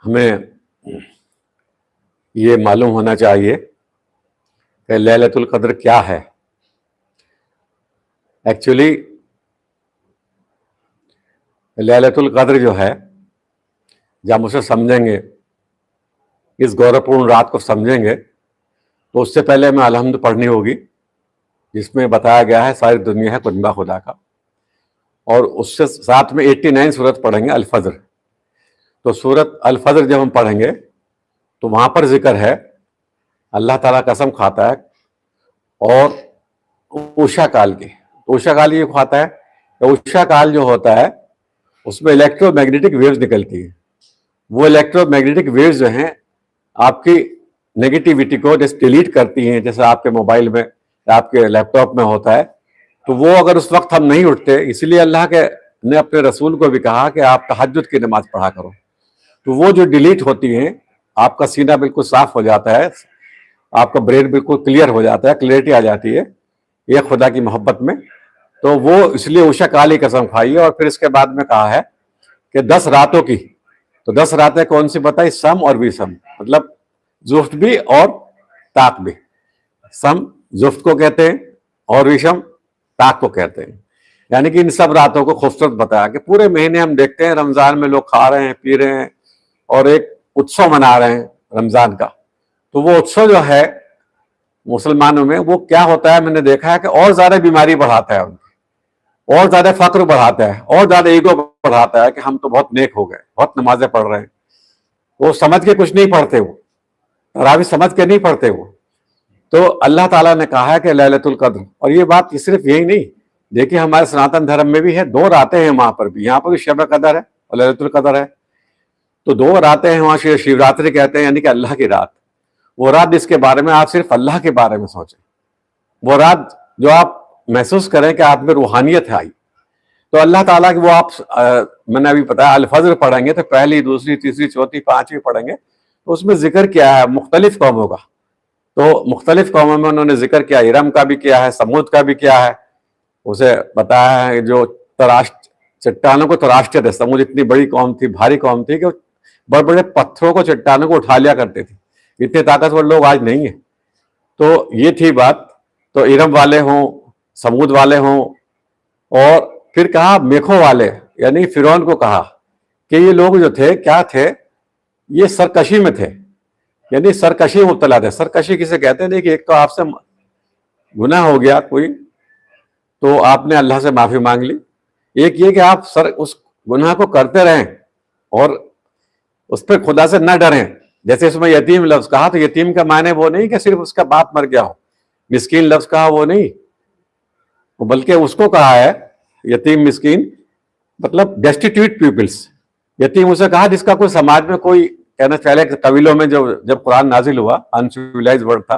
ہمیں یہ معلوم ہونا چاہیے کہ لیلۃ القدر کیا ہے. ایکچولی لیلۃ القدر جو ہے، جب اسے سمجھیں گے، اس گورپورن رات کو سمجھیں گے، تو اس سے پہلے ہمیں الحمد پڑھنی ہوگی، جس میں بتایا گیا ہے ساری دنیا ہے کنبہ خدا کا، اور اس سے ساتھ میں 89 سورت پڑھیں گے الفجر. تو سورت الفجر جب ہم پڑھیں گے تو وہاں پر ذکر ہے، اللہ تعالیٰ قسم کھاتا ہے، اور اوشا کال کی. اوشا کال یہ کھاتا ہے کہ اوشا کال جو ہوتا ہے اس میں الیکٹرو میگنیٹک ویوز نکلتی ہیں. وہ الیکٹرو میگنیٹک ویوز جو ہیں آپ کی نگیٹیوٹی کو جیسے ڈیلیٹ کرتی ہیں، جیسے آپ کے موبائل میں یا آپ کے لیپ ٹاپ میں ہوتا ہے. تو وہ اگر اس وقت ہم نہیں اٹھتے، اس لیے اللہ کے نے اپنے رسول کو بھی کہا کہ آپ تہجد کی نماز پڑھا کرو. تو وہ جو ڈیلیٹ ہوتی ہیں، آپ کا سینہ بالکل صاف ہو جاتا ہے، آپ کا برین بالکل کلیئر ہو جاتا ہے، کلیئرٹی آ جاتی ہے یہ خدا کی محبت میں. تو وہ اس لیے اوشا کال کی قسم کھائی ہے. اور پھر اس کے بعد میں کہا ہے کہ 10 راتوں کی. تو 10 راتیں کون سی بتائی؟ سم اور ویسم، مطلب زفت بھی اور طاق بھی. سم زفت کو کہتے ہیں اور ویشم طاق کو کہتے ہیں. یعنی کہ ان سب راتوں کو خوبصورت بتایا کہ پورے مہینے ہم دیکھتے ہیں رمضان میں لوگ کھا رہے ہیں، پی رہے ہیں، اور ایک اتسو منا رہے ہیں رمضان کا. تو وہ اتسو جو ہے مسلمانوں میں وہ کیا ہوتا ہے، میں نے دیکھا ہے کہ اور زیادہ بیماری بڑھاتا ہے، اور زیادہ فقر بڑھاتا ہے، اور زیادہ ایگو بڑھاتا ہے کہ ہم تو بہت نیک ہو گئے، بہت نمازیں پڑھ رہے ہیں. وہ سمجھ کے کچھ نہیں پڑھتے، وہ تراویح سمجھ کے نہیں پڑھتے وہ. تو اللہ تعالیٰ نے کہا ہے کہ لیلۃ القدر. اور یہ بات صرف یہی نہیں، دیکھیے ہمارے سناتن دھرم میں بھی ہے، 2 راتیں ہیں وہاں پر بھی. یہاں پر بھی شب قدر ہے اور لیلۃ القدر ہے. تو 2 راتیں ہیں وہاں، شیوراتری کہتے ہیں، یعنی کہ اللہ کی رات. وہ رات جس کے بارے میں آپ صرف اللہ کے بارے میں سوچیں، وہ رات جو آپ محسوس کریں کہ آپ میں روحانیت ہے آئی. تو اللہ تعالیٰ کی وہ آپ میں نے ابھی بتایا الفجر پڑھیں گے تو پہلی، دوسری، تیسری، چوتھی، 5ویں پڑھیں گے تو اس میں ذکر کیا ہے مختلف قوموں کا. تو مختلف قوموں میں انہوں نے ذکر کیا، ارم کا بھی کیا ہے، سمود کا بھی کیا ہے. اسے بتایا ہے جو چٹانوں کو تراشتے تھے. سمود اتنی بڑی قوم تھی، بھاری قوم تھی کہ بڑے بڑے پتھروں کو، چٹانوں کو اٹھا لیا کرتے تھے. اتنے طاقتور لوگ آج نہیں ہیں. تو یہ تھی بات. تو ارم والے ہوں، سمود والے ہوں، اور پھر کہا میکھوں والے، یعنی فرعون کو کہا کہ یہ لوگ جو تھے کیا تھے، یہ سرکشی میں تھے، یعنی سرکشی مبتلا تھے. سرکشی کسے کہتے ہیں؟ کہ ایک تو آپ سے گناہ ہو گیا کوئی تو آپ نے اللہ سے معافی مانگ لی. ایک یہ کہ آپ اس گناہ کو کرتے رہیں اور اس پہ خدا سے نہ ڈریں. جیسے اس میں یتیم لفظ کہا، تو یتیم کا معنی وہ نہیں کہ صرف اس کا باپ مر گیا ہو. مسکین لفظ کہا وہ نہیں، بلکہ اس کو کہا ہے یتیم مسکین مطلب ڈیسٹیٹیوٹ پیپلس. یتیم اسے کہا جس کا کوئی سماج میں کوئی، کہنا پہلے قبیلوں میں جب قرآن نازل ہوا، انسیویلائز ورڈ تھا،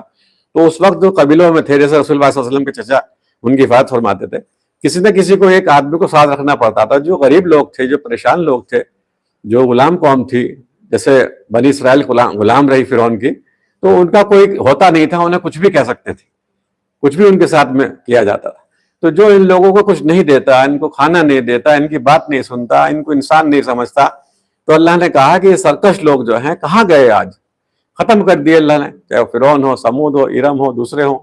تو اس وقت جو قبیلوں میں تھے، جیسے رسول اللہ صلی اللہ علیہ وسلم کے چچا ان کی حفاظت فرماتے تھے، کسی نہ کسی کو ایک آدمی کو ساتھ رکھنا پڑتا تھا. جو غریب لوگ تھے، جو پریشان لوگ تھے، جو غلام قوم تھی، جیسے بنی اسرائیل غلام رہی فرعون کی، تو ان کا کوئی ہوتا نہیں تھا، انہیں کچھ بھی کہہ سکتے تھے، کچھ بھی ان کے ساتھ میں کیا جاتا تھا. تو جو ان لوگوں کو کچھ نہیں دیتا، ان کو کھانا نہیں دیتا، ان کی بات نہیں سنتا، ان کو انسان نہیں سمجھتا، تو اللہ نے کہا کہ یہ سرکش لوگ جو ہیں کہاں گئے؟ آج ختم کر دیے اللہ نے، چاہے فرعون ہو، سمود ہو، ارم ہو، دوسرے ہوں.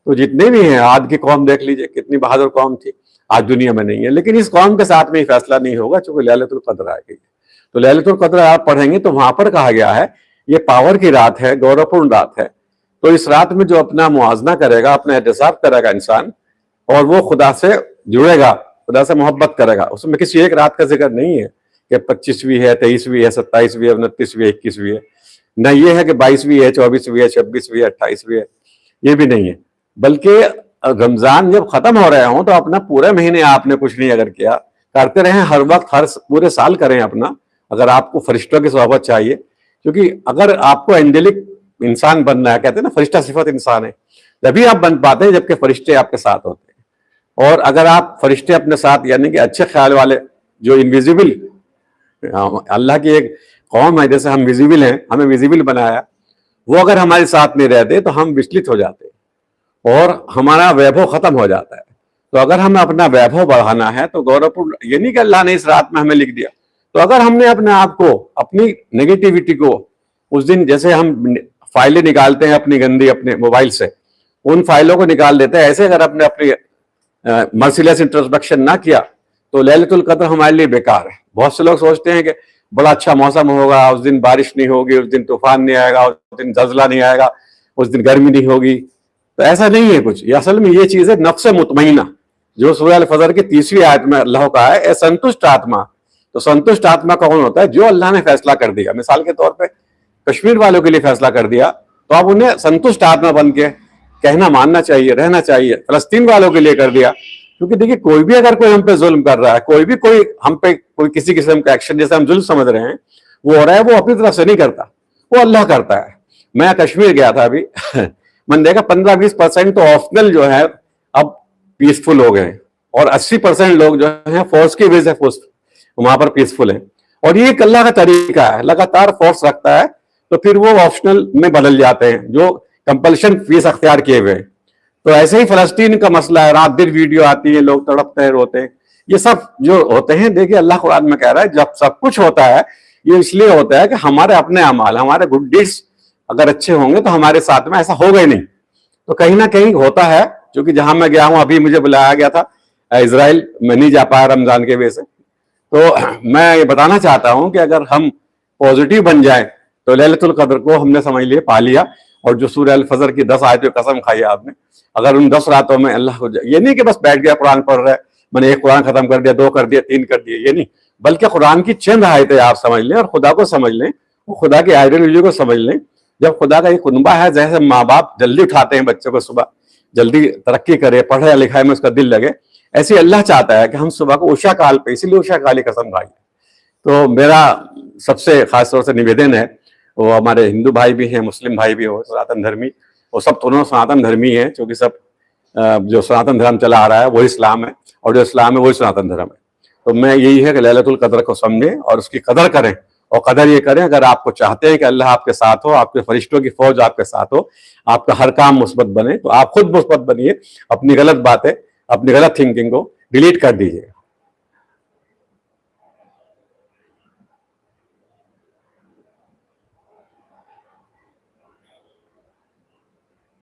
تو جتنے بھی ہیں، عاد کی قوم دیکھ لیجئے کتنی بہادر قوم تھی، آج دنیا میں نہیں ہے. لیکن اس قوم کے ساتھ میں فیصلہ نہیں ہوگا چونکہ لیلۃ القدر آئے گی. تو لیلۃ القدر آپ پڑھیں گے تو وہاں پر کہا گیا ہے یہ پاور کی رات ہے، گورپورن رات ہے. تو اس رات میں جو اپنا موازنہ کرے گا، اپنا احتساب کرے گا انسان، اور وہ خدا سے جڑے گا، خدا سے محبت کرے گا. اس میں کسی ایک رات کا ذکر نہیں ہے کہ 25ویں ہے، 23ویں ہے، 27ویں ہے، 29ویں ہے، 21ویں ہے. نہ یہ ہے کہ 22ویں ہے، 24ویں ہے، 26ویں ہے، 28ویں ہے، یہ بھی نہیں ہے. بلکہ رمضان جب ختم ہو رہے ہوں تو اپنا پورے مہینے آپ نے کچھ نہیں اگر کیا، کرتے رہیں ہر وقت، ہر پورے سال کریں اپنا. اگر آپ کو فرشتوں کی صحبت چاہیے، کیونکہ اگر آپ کو اینجلک انسان بننا ہے، کہتے ہیں نا فرشتہ صفت انسان ہے، جبھی آپ بن پاتے ہیں جبکہ فرشتے آپ کے ساتھ ہوتے ہیں. اور اگر آپ فرشتے اپنے ساتھ، یعنی کہ اچھے خیال والے، جو انویزیبل، اللہ کی ایک قوم ہے جیسے ہم ویزیبل ہیں، ہمیں ویزیبل بنایا، وہ اگر ہمارے ساتھ نہیں رہتے تو ہم وچلت ہو جاتے اور ہمارا ویبھو ختم ہو جاتا ہے. تو اگر ہمیں اپنا ویبھو بڑھانا ہے تو گورپور، یہ نہیں کہ اللہ نے اس رات میں ہمیں لکھ دیا تو اگر ہم نے اپنے آپ کو, اپنی نگیٹیوٹی کو اس دن, جیسے ہم فائلیں نکالتے ہیں اپنی گندی اپنے موبائل سے, ان فائلوں کو نکال دیتے ہیں, ایسے اگر اپنے اپنی مرسیلیس انٹروسپیکشن نہ کیا تو لیلۃ القدر ہمارے لیے بیکار ہے. بہت سے لوگ سوچتے ہیں کہ بڑا اچھا موسم ہوگا, اس دن بارش نہیں ہوگی, اس دن طوفان نہیں آئے گا, اس دن زلزلہ نہیں آئے گا, اس دن گرمی نہیں ہوگی. تو ایسا نہیں ہے کچھ. یہ اصل میں یہ چیز ہے نفس مطمئنہ, جو سورہ الفجر کی 30ویں آیت میں اللہ کا ہے, اے سنتشٹ آتما. تو سنتشٹ آتما کون ہوتا ہے؟ جو اللہ نے فیصلہ کر دیا. مثال کے طور پہ کشمیر والوں کے لیے فیصلہ کر دیا تو اب انہیں سنتشٹ آتما بن کے کہنا ماننا چاہیے, رہنا چاہیے. فلسطین والوں کے لیے کر دیا, کیونکہ دیکھیے کوئی بھی اگر کوئی ہم پہ ظلم کر رہا ہے, کوئی ہم پہ کوئی کسی قسم کا ایکشن جیسے ہم ظلم سمجھ رہے ہیں وہ ہو رہا ہے, وہ اپنی طرف سے نہیں کرتا, وہ اللہ کرتا ہے. میں کشمیر گیا تھا ابھی, میں نے دیکھا 15-20% تو آپشنل جو ہے اب پیسفل ہو گئے, اور 80% لوگ جو ہیں فورس کی وجہ سے وہاں پر پیسفل ہیں. اور یہ ایک اللہ کا طریقہ ہے, لگاتار فورس رکھتا ہے تو پھر وہ آپشنل میں بدل جاتے ہیں جو کمپلشن فیس اختیار کیے ہوئے. تو ایسے ہی فلسطین کا مسئلہ ہے, رات دن ویڈیو آتی ہے, لوگ تڑپتے ہیں, روتے ہیں. یہ سب جو ہوتے ہیں, دیکھیے اللہ قرآن میں کہہ رہا ہے جب سب کچھ ہوتا ہے یہ اس لیے ہوتا ہے کہ ہمارے اپنے اعمال, ہمارے گڈ ڈیڈس اگر اچھے ہوں گے تو ہمارے ساتھ میں ایسا ہوگا ہی نہیں. تو کہیں نہ کہیں ہوتا ہے, کیونکہ جہاں میں گیا ہوں, ابھی مجھے بلایا گیا تھا اسرائیل, میں نہیں جا پایا رمضان کے وجہ سے. تو میں یہ بتانا چاہتا ہوں کہ اگر ہم پازیٹیو بن جائیں تو لیلۃ القدر کو ہم نے سمجھ لیے پا لیا. اور جو سورہ الفجر کی 10 آیتیں قسم کھائی آپ نے, اگر ان 10 راتوں میں اللہ کو, یہ نہیں کہ بس بیٹھ گیا قرآن پڑھ رہا ہے, میں نے 1 قرآن ختم کر دیا, 2 کر دیا, 3 کر دیا, یہ نہیں, بلکہ قرآن کی چند آیتیں آپ سمجھ لیں اور خدا کو سمجھ لیں, وہ خدا کی آئیڈیالوجی کو سمجھ لیں. جب خدا کا یہ کنبہ ہے, جیسے ماں باپ جلدی اٹھاتے ہیں بچوں کو صبح, جلدی ترقی کرے, پڑھے لکھائی میں اس کا دل لگے, ایسے اللہ چاہتا ہے کہ ہم صبح کو عشاء کال پہ, اسی لیے عشاء کال کی قسم کھائیے. تو میرا سب سے خاص طور سے نویدن ہے, وہ ہمارے ہندو بھائی بھی ہیں, مسلم بھائی بھی ہو, سناتن دھرمی, وہ سب دونوں سناتن دھرمی ہیں, کیونکہ سب جو سناتن دھرم چلا آ رہا ہے وہی اسلام ہے, اور جو اسلام ہے وہی سناتن دھرم ہے. تو میں یہی ہے کہ لیلۃ القدر کو سمجھیں اور اس کی قدر کریں, اور قدر یہ کریں اگر آپ کو چاہتے ہیں کہ اللہ آپ کے ساتھ ہو, آپ کے فرشتوں کی فوج آپ کے ساتھ ہو, آپ کا ہر کام مثبت بنے, تو آپ خود مثبت بنیے, اپنی غلط باتیں, اپنی غلط تھنکنگ کو ڈیلیٹ کر دیجیے.